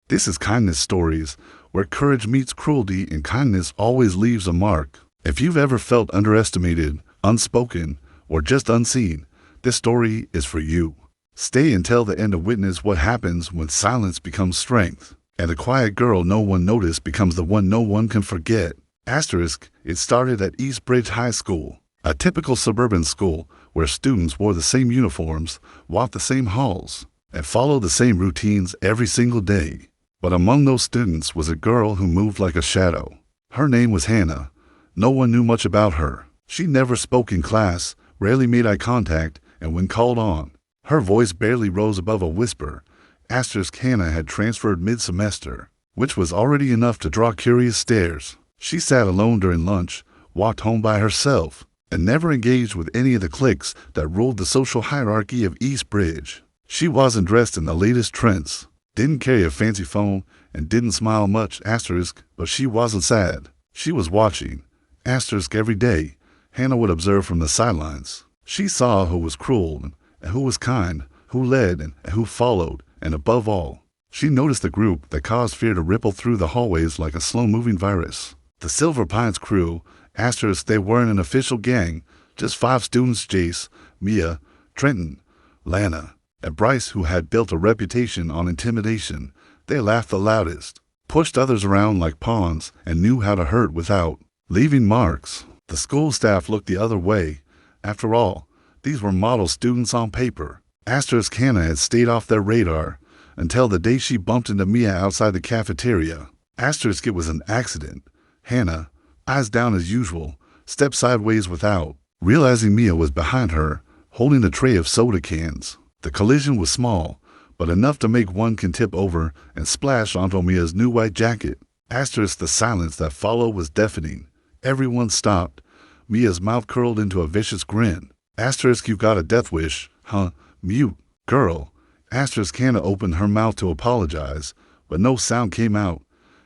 This is Kindness Stories, where courage meets cruelty and kindness always leaves a mark. If you've ever felt underestimated, unspoken, or just unseen, this story is for you. Stay until the end to witness what happens when silence becomes strength, and the quiet girl no one noticed becomes the one no one can forget. Asterisk, it started at East Bridge High School, a typical suburban school where students wore the same uniforms, walked the same halls, and followed the same routines every single day. But among those students was a girl who moved like a shadow. Her name was Hannah. No one knew much about her. She never spoke in class, rarely made eye contact, and when called on, her voice barely rose above a whisper. Asterisk, Hannah had transferred mid-semester, which was already enough to draw curious stares. She sat alone during lunch, walked home by herself, and never engaged with any of the cliques that ruled the social hierarchy of East Bridge. She wasn't dressed in the latest trends, didn't carry a fancy phone, and didn't smile much, asterisk, but she wasn't sad. She was watching. Asterisk, every day, Hannah would observe from the sidelines. She saw who was cruel and who was kind, who led and who followed, and above all, she noticed the group that caused fear to ripple through the hallways like a slow-moving virus. The Silver Pines crew, asterisk, they weren't an official gang, just 5 students: Jace, Mia, Trenton, Lana, and Bryce, who had built a reputation on intimidation. They laughed the loudest, pushed others around like pawns, and knew how to hurt without leaving marks. The school staff looked the other way. After all, these were model students on paper. Asterisk, Hannah had stayed off their radar until the day she bumped into Mia outside the cafeteria. Asterisk, it was an accident. Hannah, eyes down as usual, stepped sideways without realizing Mia was behind her, holding a tray of soda cans. The collision was small, but enough to make one can tip over and splash onto Mia's new white jacket. Asterisk, the silence that followed was deafening. Everyone stopped. Mia's mouth curled into a vicious grin. Asterisk, you got a death wish, huh? Mute, girl. Asterisk, Hannah opened her mouth to apologize, but no sound came out.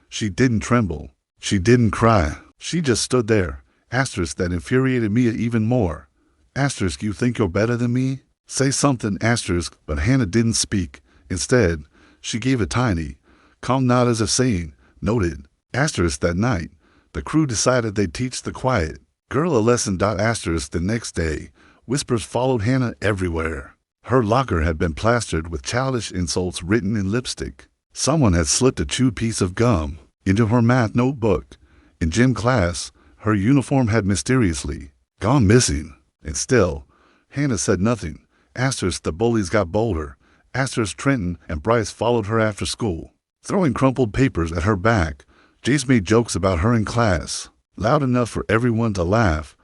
She didn't tremble. She didn't cry. She just stood there. Asterisk, that infuriated Mia even more. Asterisk, you think you're better than me? Say something, asterisk, but Hannah didn't speak. Instead, she gave a tiny, calm nod as if saying, noted. Asterisk, that night, the crew decided they'd teach the quiet girl a lesson. Asterisk, the next day, whispers followed Hannah everywhere. Her locker had been plastered with childish insults written in lipstick. Someone had slipped a chewed piece of gum into her math notebook. In gym class, her uniform had mysteriously gone missing. And still, Hannah said nothing. Asterisk, the bullies got bolder. Asterisk, Trenton and Bryce followed her after school, throwing crumpled papers at her back. Jace made jokes about her in class, loud enough for everyone to laugh.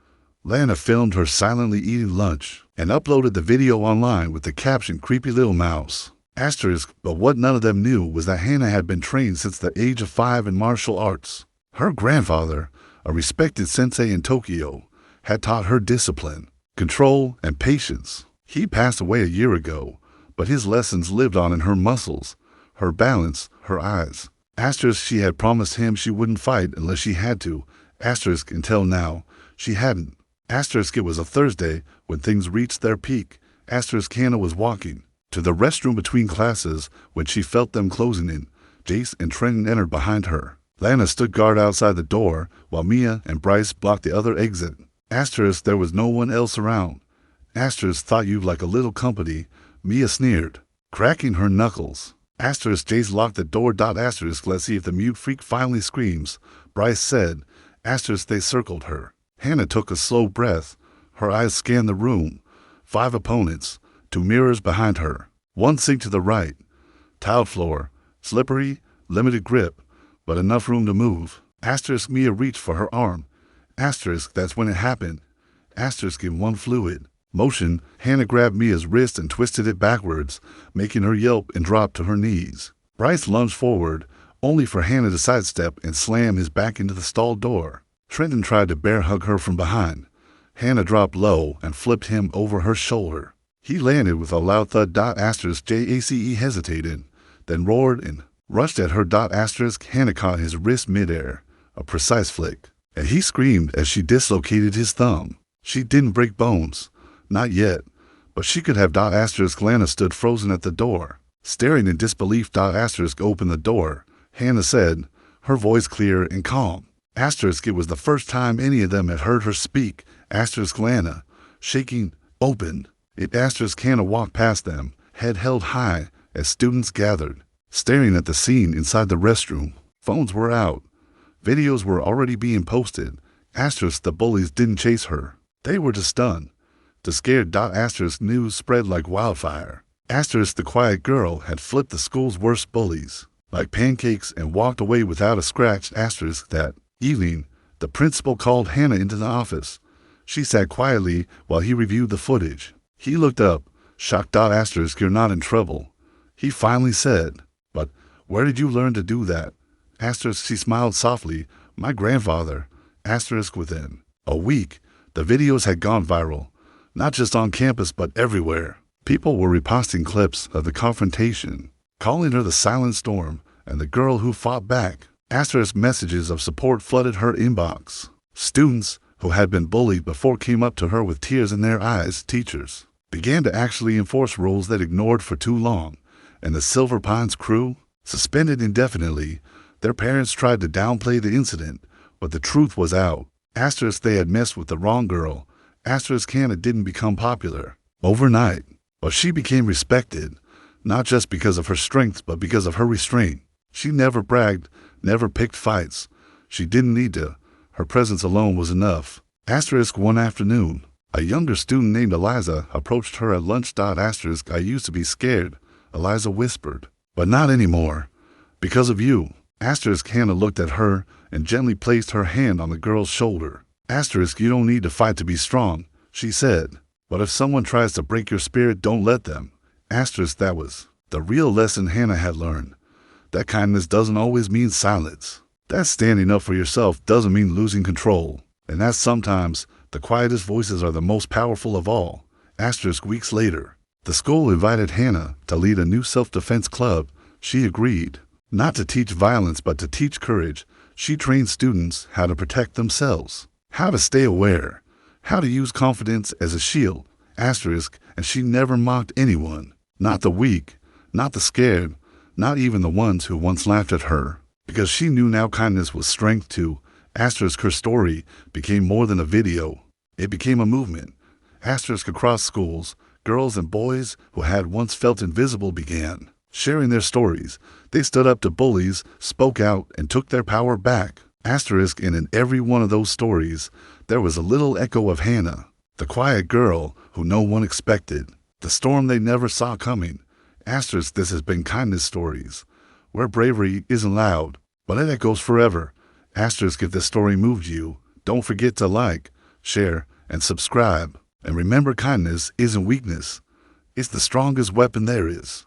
Lana filmed her silently eating lunch and uploaded the video online with the caption, creepy little mouse. Asterisk, but what none of them knew was that Hannah had been trained since the age of 5 in martial arts. Her grandfather, a respected sensei in Tokyo, had taught her discipline, control, and patience. He passed away a year ago, but his lessons lived on in her muscles, her balance, her eyes. Asterisk, she had promised him she wouldn't fight unless she had to. Asterisk, until now, she hadn't. Asterisk, it was a Thursday when things reached their peak. Asterisk, Hannah was walking to the restroom between classes when she felt them closing in. Jace and Trenton entered behind her. Lana stood guard outside the door, while Mia and Bryce blocked the other exit. Asterisk, there was no one else around. Asterisk, thought you'd like a little company, Mia sneered, cracking her knuckles. Asterisk, Jace locked the door. Asterisk, let's see if the mute freak finally screams, Bryce said. Asterisk, they circled her. Hannah took a slow breath. Her eyes scanned the room. 5 opponents, 2 mirrors behind her, 1 sink to the right. Tiled floor, slippery, limited grip, but enough room to move. Asterisk, Mia reached for her arm. Asterisk, that's when it happened. Asterisk, in one fluid motion, Hannah grabbed Mia's wrist and twisted it backwards, making her yelp and drop to her knees. Bryce lunged forward, only for Hannah to sidestep and slam his back into the stall door. Trenton tried to bear hug her from behind. Hannah dropped low and flipped him over her shoulder. He landed with a loud thud. Asterisk, Jace hesitated, then roared and rushed at her. Asterisk, Hannah caught his wrist midair, a precise flick, and he screamed as she dislocated his thumb. She didn't break bones. Not yet, but she could have. Asterisk, Lana stood frozen at the door. Staring in disbelief, Asterisk opened the door. Hannah said, her voice clear and calm. Asterisk, it was the first time any of them had heard her speak. Asterisk, Lana, shaking, opened. Asterisk, Hannah walked past them, head held high, as students gathered, staring at the scene inside the restroom. Phones were out. Videos were already being posted. Asterisk, the bullies didn't chase her. They were just stunned. The scared. Asterisk, news spread like wildfire. Asterisk, the quiet girl, had flipped the school's worst bullies like pancakes and walked away without a scratch. Asterisk, that evening, the principal called Hannah into the office. She sat quietly while he reviewed the footage. He looked up, shocked. Asterisk, you're not in trouble, he finally said. But where did you learn to do that? Asterisk, she smiled softly. My grandfather. Asterisk, within a week, the videos had gone viral, not just on campus but everywhere. People were reposting clips of the confrontation, calling her the silent storm and the girl who fought back. Asterisk, messages of support flooded her inbox. Students who had been bullied before came up to her with tears in their eyes. Teachers began to actually enforce rules they'd ignored for too long, and the Silver Pines crew, suspended indefinitely. Their parents tried to downplay the incident, but the truth was out. Asterisk, they had messed with the wrong girl. Asterisk, Hannah didn't become popular overnight, but she became respected, not just because of her strength but because of her restraint. She never bragged, never picked fights. She didn't need to. Her presence alone was enough. Asterisk, one afternoon, a younger student named Eliza approached her at lunch. Asterisk, I used to be scared, Eliza whispered, but not anymore. Because of you. Asterisk, Hannah looked at her and gently placed her hand on the girl's shoulder. Asterisk, you don't need to fight to be strong, she said. But if someone tries to break your spirit, don't let them. Asterisk, that was the real lesson Hannah had learned. That kindness doesn't always mean silence. That standing up for yourself doesn't mean losing control. And that sometimes the quietest voices are the most powerful of all. Asterisk, weeks later, the school invited Hannah to lead a new self-defense club. She agreed. Not to teach violence, but to teach courage. She trained students how to protect themselves, how to stay aware, how to use confidence as a shield. Asterisk, and she never mocked anyone. Not the weak, not the scared, not even the ones who once laughed at her. Because she knew now kindness was strength too. Asterisk, her story became more than a video. It became a movement. Asterisk, across schools, girls and boys who had once felt invisible began sharing their stories. They stood up to bullies, spoke out, and took their power back. Asterisk, and in every one of those stories, there was a little echo of Hannah, the quiet girl who no one expected, the storm they never saw coming. Asterisk, this has been Kindness Stories, where bravery isn't loud, but it echoes forever. Asterisk, if this story moved you, don't forget to like, share, and subscribe. And remember, kindness isn't weakness. It's the strongest weapon there is.